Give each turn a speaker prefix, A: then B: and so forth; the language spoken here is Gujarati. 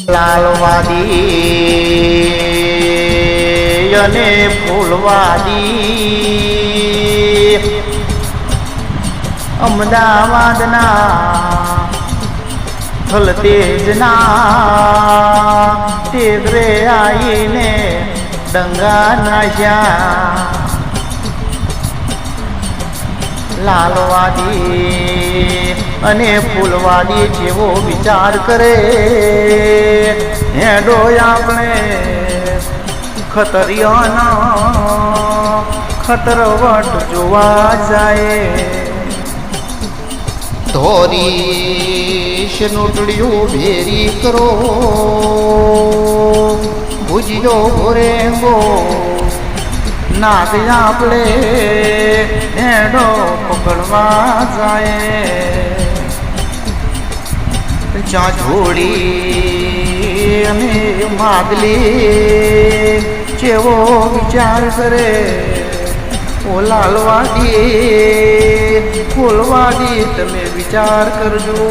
A: લાલવાદી અને ફૂલવાદી અમદાવાદના થલતેજના ટેગરે આવીને ડંગા નાશ્યા લાલવાદી અને ફૂલવાદી જેવો વિચાર કરે હેડો આપણે ખતરિયાના ખતરવટ જોવા જાય ધોરી નોટડીઓ ભેરી કરો ભુજિયો ભોરેંગો નાગ આપણે હેડો પકડવા જાય જ્યાં જોડી અને માદલી જેવો વિચાર કરે ઓ લાલવાદી ફૂલવાદી તમે વિચાર કરજો।